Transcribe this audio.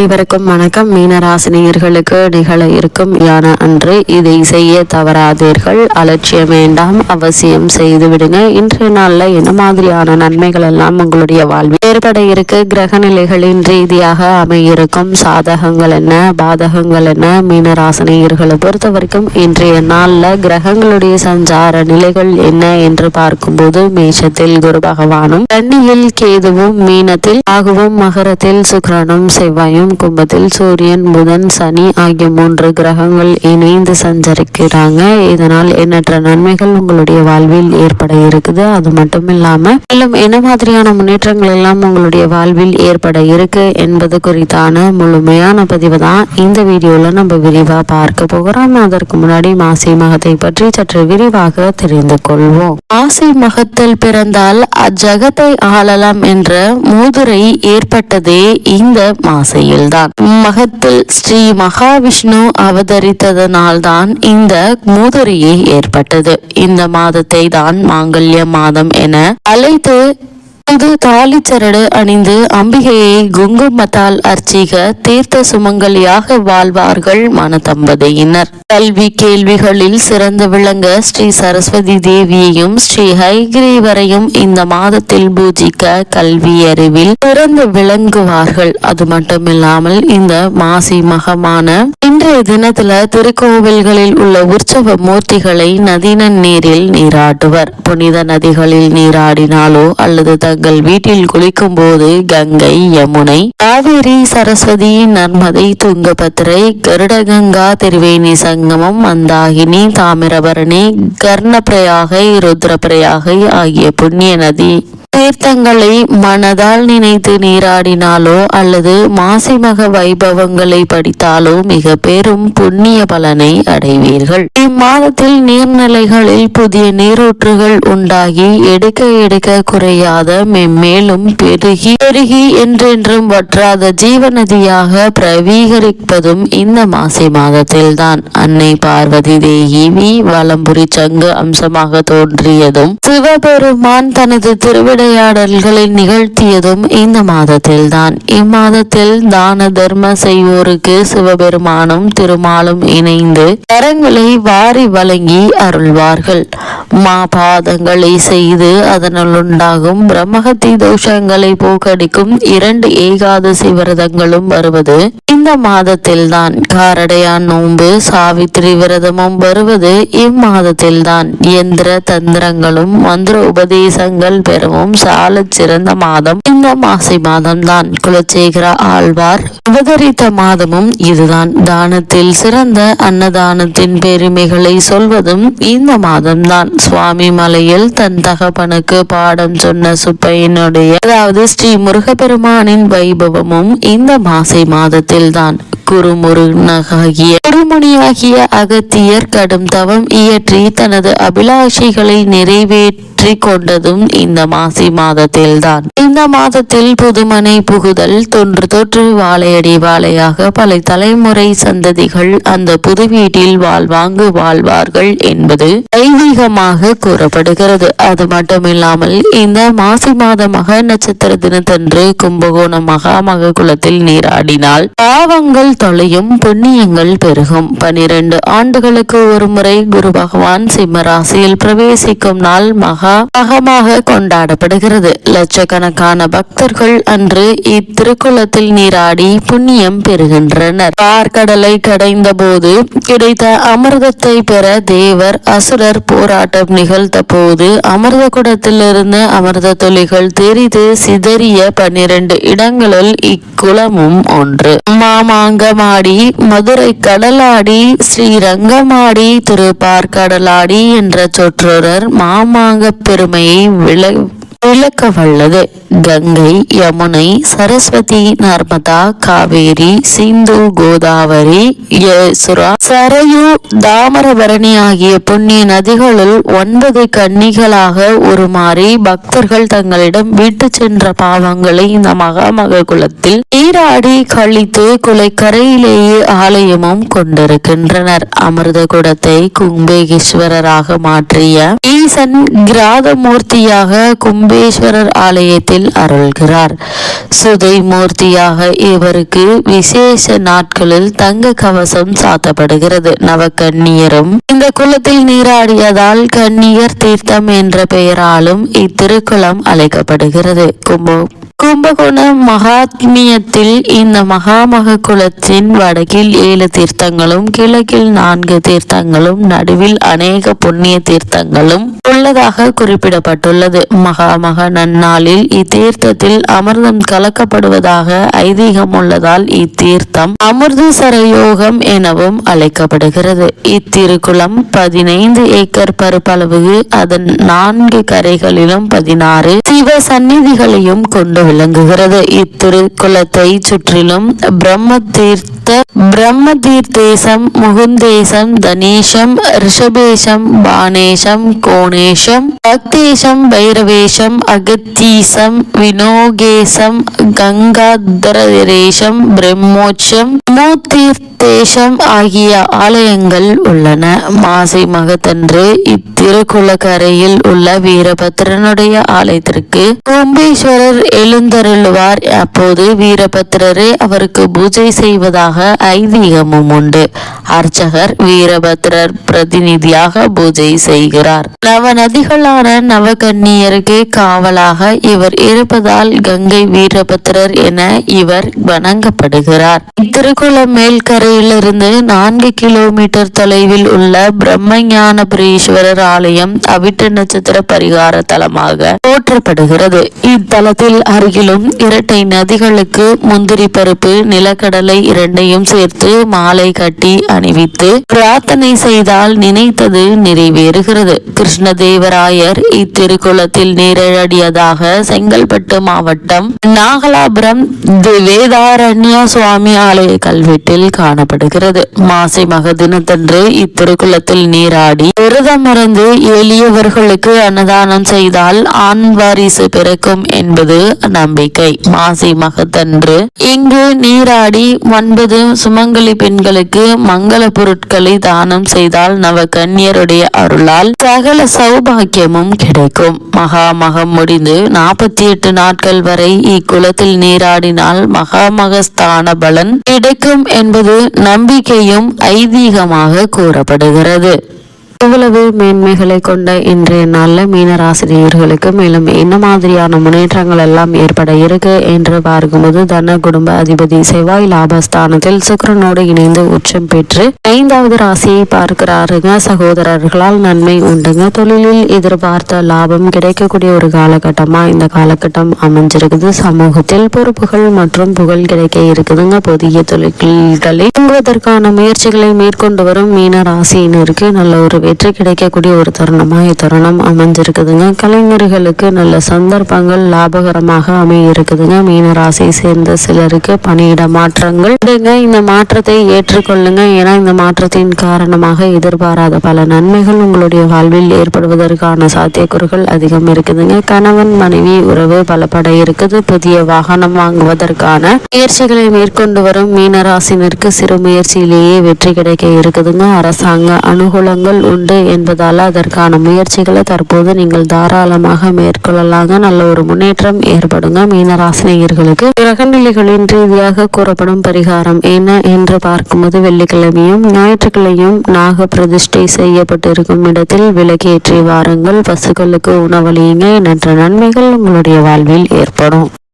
அனைவருக்கும் வணக்கம். மீனராசினியர்களுக்கு நிகழ இருக்கும் யான அன்று இதை செய்ய தவறாதீர்கள். அலட்சியம் வேண்டாம், அவசியம் செய்து விடுங்க. இன்றைய நாள்ல என்ன மாதிரியான நன்மைகள் எல்லாம் உங்களுடைய வாழ்வில் ஏற்பட இருக்கு, கிரக நிலைகளின் ரீதியாக அமையிருக்கும் சாதகங்கள் என்ன, பாதகங்கள் என்ன, மீனராசினியர்களை பொறுத்த வரைக்கும் இன்றைய நாள்ல கிரகங்களுடைய சஞ்சார நிலைகள் என்ன என்று பார்க்கும்போது, மேஷத்தில் குரு பகவானும், கன்னியில் கேதுவும், மீனத்தில் ராகுவும், மகரத்தில் சுக்கிரனும், செவ்வாயும், கும்பத்தில் சூரியன், புதன், சனி ஆகிய 3 கிரகங்கள் இணைந்து சஞ்சரிக்கிறாங்க. இதனால் எண்ணற்ற நன்மைகள் உங்களுடைய வாழ்வில் ஏற்பட இருக்குது. அது மட்டும் இல்லாம மேலும் என்ன மாதிரியான முன்னேற்றங்கள் எல்லாம் உங்களுடைய வாழ்வில் ஏற்பட இருக்கு என்பது குறித்தான முழுமையான பதிவு தான் இந்த வீடியோல நம்ம விரிவா பார்க்க போகிறோம். அதற்கு முன்னாடி மாசி மகத்தை பற்றி சற்று விரிவாக தெரிந்து கொள்வோம். மாசி மகத்தில் பிறந்தால் அஜகத்தை ஆளலாம் என்ற மூதுரை ஏற்பட்டதே இந்த மாசையில்தான். மகத்தில் ஸ்ரீ மகாவிஷ்ணு அவதரித்ததனால்தான் இந்த மூதுரையே ஏற்பட்டது. இந்த மாதத்தை தான் மாங்கல்ய மாதம் என அழைத்து புது தாலிச்சரடு அணிந்து அம்பிகையை குங்குமத்தால் அர்ச்சிக தீர்த்த சுமங்கலியாக வாழ்வார்கள் மனதம்பதியினர். கல்வி கேள்விகளில் சிறந்து விளங்க ஸ்ரீ சரஸ்வதி தேவியையும் ஸ்ரீ ஹயக்ரீவரையும் இந்த மாதத்தில் பூஜிக்க கல்வி அறிவில் சிறந்து விளங்குவார்கள். அது மட்டுமில்லாமல் இந்த மாசி மகமான இன்றைய தினத்துல திருக்கோவில்களில் உள்ள உற்சவ மூர்த்திகளை நதின நீரில் நீராட்டுவர். புனித நதிகளில் நீராடினாலோ அல்லது தங்கள் வீட்டில் குளிக்கும் போது கங்கை, யமுனை, காவேரி, சரஸ்வதி, நர்மதை, துங்கபத்திரை, கருடகங்கா, திரிவேணி சங்கமம், மந்தாகினி, தாமிரபரணி, கர்ணப்பிரயாகை, ருத்ரப்பிரயாகை ஆகிய புண்ணிய நதி தீர்த்தங்களை மனதால் நினைத்து நீராடினாலோ அல்லது மாசிமக வைபவங்களை படித்தாலோ மிக பெரும் புண்ணிய பலனை அடைவீர்கள். இம்மாதத்தில் நீர்நிலைகளில் புதிய நீரூற்றுகள் உண்டாகி எடுக்க குறையாத மென்மேலும் பெருகி என்றென்றும் வற்றாத ஜீவநதியாக பிரவீகரிப்பதும் இந்த மாசி மாதத்தில்தான். அன்னை பார்வதி தேவி வலம்புரி சங்கு அம்சமாக தோன்றியதும் சிவபெருமான் தனது திருவிடையாடல்களை நிகழ்த்தியதும் இந்த மாதத்தில்தான். இம்மாதத்தில் தான தர்ம செய்வோருக்கு சிவபெருமானும் திருமாலும் இணைந்து கரங்களை வாரி வழங்கி அருள்வார்கள். மாபாதங்களை செய்து அதனால் உண்டாகும் பிரம்மஹத்தி தோஷங்களை போக்கடிக்கும் 2 ஏகாதசி விரதங்களும் வருவது இந்த மாதத்தில்தான். காரடையான் நோன்பு, சாவித்திரி விரதமும் வருவது இம்மாதத்தில்தான். எந்திர தந்திரங்களும் மந்திர உபதேசங்கள் பெறவும் சால சிறந்த மாதம் இந்த மாசி மாதம்தான். குலசேகர ஆழ்வார் அவதரித்த மாதமும் இதுதான். தானத்தில் சிறந்த அன்னதானத்தின் பெருமைகளை சொல்வதும் இந்த மாதம்தான். சுவாமி மலையில் தன் தகப்பனுக்கு பாடம் சொன்ன சுப்பையனுடைய அதாவது ஸ்ரீ முருகப்பெருமானின் வைபவமும் இந்த மாசி மாதத்தில் தான். குருமுனியாகிய அகத்தியர் கடும் தவம் இயற்றி தனது அபிலாஷைகளை நிறைவேற்றி கொண்டதும் இந்த மாசி மாதத்தில்தான். இந்த மாதத்தில் புதுமனை புகுதல், தொன்று வாழையடி வாழையாக பல தலைமுறை சந்ததிகள் அந்த புது வீட்டில் வாழ்வார்கள் என்பது ஐதீகமாக கூறப்படுகிறது. அது மட்டுமில்லாமல் இந்த மாசி மாத மக நட்சத்திர தினத்தன்று கும்பகோணம் மகாமக குளத்தில் நீராடினால் பாவங்கள் தொலையும், புண்ணியங்கள் பெருகும். 12 ஆண்டுகளுக்கு ஒரு முறை குரு பகவான் சிம்ம ராசியில் பிரவேசிக்கும் நாள் மகமாக கொண்டாடப்படுகிறது. லட்சக்கணக்கான பக்தர்கள் அன்று இத்திருக்குளத்தில் நீராடி புண்ணியம் பெறுகின்றனர். பார்க்கடலை கடைந்த போது கிடைத்த அமிர்தத்தை பெற தேவர் அசுரர் போராட்டம் நிகழ்த்த போது அமிர்த குடத்திலிருந்து அமிர்த துளிகள் தெரிந்து சிதறிய 12 இடங்களுள் இக்குளமும் ஒன்று. மாமாங்கமாடி, மதுரை கடலாடி, ஸ்ரீரங்கமாடி, திருப்பார்கடலாடி என்ற சொற்றொடர் மாமாங்க பெருமையை விளக்க வல்லது. கங்கை, யமுனை, சரஸ்வதி, நர்மதா, காவேரி, சிந்து, கோதாவரி, யசுரா, சரையு, தாமிரபரணி ஆகிய புண்ணிய நதிகளுள் 9 கன்னிகளாக உருமாறி பக்தர்கள் தங்களிடம் விட்டு சென்ற பாவங்களை இந்த மகாமக குலத்தில் நீராடி கழித்து குலைக்கரையிலேயே ஆலயமும் கொண்டிருக்கின்றனர். அமிர்த குடத்தை கும்பேகேஸ்வரராக மாற்றிய ஈசன் கிராதமூர்த்தியாக கும்ப கும்பேஸ்வரர் ஆலயத்தில் அருள்கிறார். சுதை மூர்த்தியாக இவருக்கு விசேஷ நாட்களில் தங்க கவசம் சாத்தப்படுகிறது. நவகன்னியரும் இந்த குளத்தில் நீராடியதால் கன்னியர் தீர்த்தம் என்ற பெயராலும் இத்திருக்குளம் அழைக்கப்படுகிறது. கும்பகோணம் மகாத்மியத்தில் இந்த மகாமக குளத்தின் வடக்கில் 7 தீர்த்தங்களும் கிழக்கில் 4 தீர்த்தங்களும் நடுவில் அநேக புண்ணிய தீர்த்தங்களும் உள்ளதாக குறிப்பிடப்பட்டுள்ளது. மகாமக நன்னாளில் இத்தீர்த்தத்தில் அமிர்தம் கலக்கப்படுவதாக ஐதீகம் உள்ளதால் இத்தீர்த்தம் அமிர்தசர யோகம் எனவும் அழைக்கப்படுகிறது. இத்திருக்குளம் 15 ஏக்கர் பரப்பளவு, அதன் 4 கரைகளிலும் 16 சிவ சந்நிதிகளையும் கொண்டு விளங்குகிறது. இத்திருக்குளத்தை சுற்றிலும் பிரம்ம தீர்த்தேசம், முகுந்தேசம், தனேசம், ரிஷபேசம், பானேசம், கோணேசம், பக்தேசம், பைரவேசம், அகத்தீசம், வினோகேசம், கங்காதரேசம், பிரம்மோட்சம், மூத்தீர்த்தேசம் ஆகிய ஆலயங்கள் உள்ளன. மாசி மகத்தன்று இத்திருக்குளக்கரையில் உள்ள வீரபத்திரனுடைய ஆலயத்திற்கு கும்பேஸ்வரர் எழுந்தருளுவார். அப்போது வீரபத்திரரே அவருக்கு பூஜை செய்வதாக ஐதீகமும் உண்டு. அர்ச்சகர் வீரபத்திரர் பிரதிநிதியாக பூஜை செய்கிறார். நவநதிகளான நவகன்னியருக்கு காவலாக இவர் இருப்பதால் கங்கை வீரபத்திரர் என இவர் வணங்கப்படுகிறார். இத்திருக்குளம் மேல்கரையிலிருந்து 4 கிலோமீட்டர் தொலைவில் உள்ள பிரம்மஞானபுரீஸ்வரர் ஆலயம் அவிட்ட நட்சத்திர பரிகார தலமாக போற்றப்படுகிறது. இத்தலத்தில் அருகிலும் இரட்டை நதிகளுக்கு முந்திரி பருப்பு, நிலக்கடலை இரண்டையும் சேர்த்து மாலை கட்டி அணிவித்து பிரார்த்தனை செய்தால் நினைத்தது நிறைவேறுகிறது. கிருஷ்ணதேவராயர் இத்திருக்குளத்தில் நீராடியதாக செங்கல்பட்டு மாவட்டம் நாகலாபுரம் வேதாரண்ய சுவாமி ஆலய கல்வெட்டில் காணப்படுகிறது. மாசி மக தினத்தன்று இத்திருக்குளத்தில் நீராடி விரதமிருந்து எளியவர்களுக்கு அன்னதானம் செய்தால் ஆண் வாரிசு பிறக்கும் என்பது நம்பிக்கை. மாசி மகத்தன்று இங்கு நீராடி 9 சுமங்கலி பெண்களுக்கு மங்கள பொருட்களை தானம் செய்தால் நவகன்னியருடைய அருளால் சகல சௌபாக்கியமும் கிடைக்கும். மகாமகம் முடிந்து 48 நாட்கள் வரை இக்குளத்தில் நீராடினால் மகாமகஸ்தான பலன் கிடைக்கும் என்பது நம்பிக்கையும் ஐதீகமாக கூறப்படுகிறது. இவ்வளவு மேன்மைகளை கொண்ட இன்றைய நாள்ல மீன ராசினியர்களுக்கு மேலும் என்ன மாதிரியான முன்னேற்றங்கள் எல்லாம் ஏற்பட இருக்கு என்று பார்க்கும்போது, தன குடும்ப அதிபதி செவ்வாய் லாபஸ்தானத்தில் சுக்கிரனோடு இணைந்து உச்சம் பெற்று 5வது ராசியை பார்க்கிறாருங்க. சகோதரர்களால் நன்மை உண்டுங்க. தொழிலில் எதிர்பார்த்த லாபம் கிடைக்கக்கூடிய ஒரு காலகட்டமா இந்த காலகட்டம் அமைஞ்சிருக்குது. சமூகத்தில் பொறுப்புகள் மற்றும் புகழ் கிடைக்க இருக்குதுங்க. புதிய தொழில்களை தங்குவதற்கான முயற்சிகளை மேற்கொண்டு வரும் மீன ராசியினருக்கு நல்ல ஒரு வெற்றி கிடைக்கக்கூடிய ஒரு தருணமா இத்தருணம் அமைஞ்சிருக்குதுங்க. கலைஞர்களுக்கு நல்ல சந்தர்ப்பங்கள் லாபகரமாக அமைய இருக்குதுங்க. மீன ராசியை சேர்ந்த சிலருக்கு பணியிட மாற்றங்கள் இந்த மாற்றத்தை ஏற்றுக்கொள்ளுங்க. ஏன்னா இந்த மாற்றத்தின் காரணமாக எதிர்பாராத பல நன்மைகள் உங்களுடைய வாழ்வில் ஏற்படுவதற்கான சாத்தியக்கூறுகள் அதிகம் இருக்குதுங்க. கணவன் மனைவி உறவு பலப்பட இருக்குது. புதிய வாகனம் வாங்குவதற்கான முயற்சிகளை மேற்கொண்டு வரும் மீனராசினருக்கு சிறு முயற்சியிலேயே வெற்றி கிடைக்க இருக்குதுங்க. அரசாங்க அனுகூலங்கள் உண்டு என்பதால் அதற்கான முயற்சிகளை தற்போது நீங்கள் தாராளமாக மேற்கொள்ளலாங்க. நல்ல ஒரு முன்னேற்றம் ஏற்படுங்க. மீனராசினியர்களுக்கு கிரகநிலைகளின் ரீதியாக கூறப்படும் பரிகாரம் என்ன என்று பார்க்கும்போது, வெள்ளிக்கிழமையும் ஞாயிற்றுக்கிழமையும் நாக பிரதிஷ்டை செய்யப்பட்டிருக்கும் இடத்தில் விளக்கேற்றி வாருங்கள். பசுக்களுக்கு உணவளியுங்க. எண்ணற்ற நன்மைகள் உங்களுடைய வாழ்வில் ஏற்படும்.